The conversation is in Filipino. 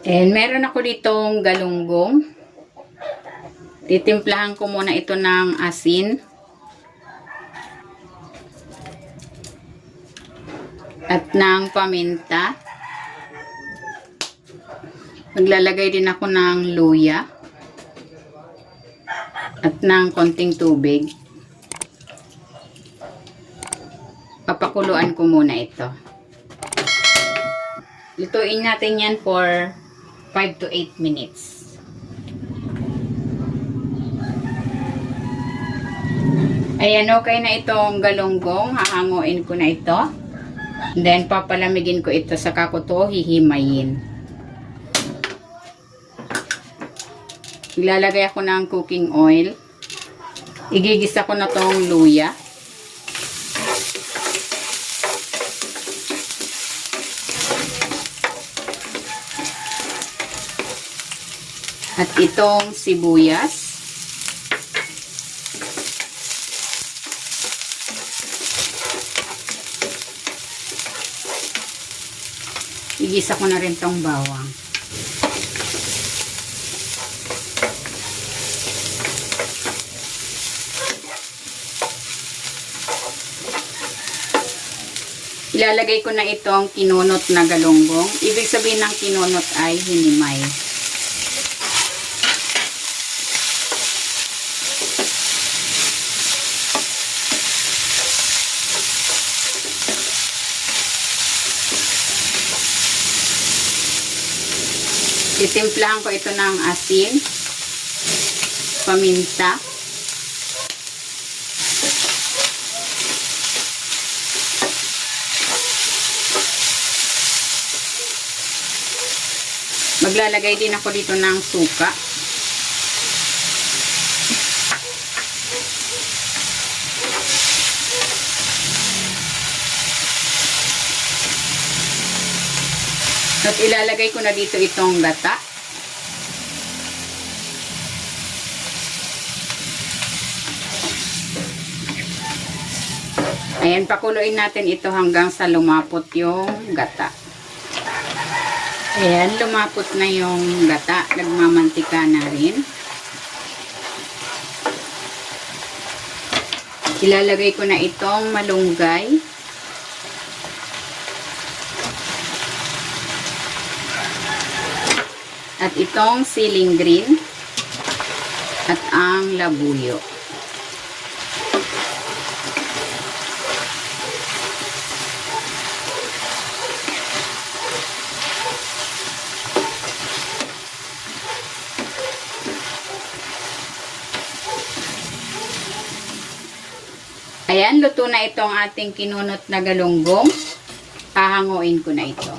And meron ako ditong galunggong. Titimplahan ko muna ito ng asin. At ng paminta. Maglalagay din ako ng luya. At ng konting tubig. Papakuluan ko muna ito. Lutuin natin yan for 5 to 8 minutes. Ayan, okay na itong galunggong. Hahanguin ko na ito. Then, papalamigin ko ito sa kakuto, hihimayin. Ilalagay ako ng cooking oil. Igigisa ko na tong luya. At itong sibuyas. Igisa ko na rin tong bawang. Ilalagay ko na itong kinunot na galunggong. Ibig sabihin ng kinunot ay hinimay. Titimplahan ko ito ng asin, paminta, maglalagay din ako dito ng suka. At ilalagay ko na dito itong gata. Ayan, pakuluin natin ito hanggang sa lumapot yung gata. Ayan, lumapot na yung gata. Nagmamantika na rin. Ilalagay ko na itong malunggay. At itong siling green. At ang labuyo. Ayan, luto na itong ating kinunot na galunggong. Hahanguin ko na ito.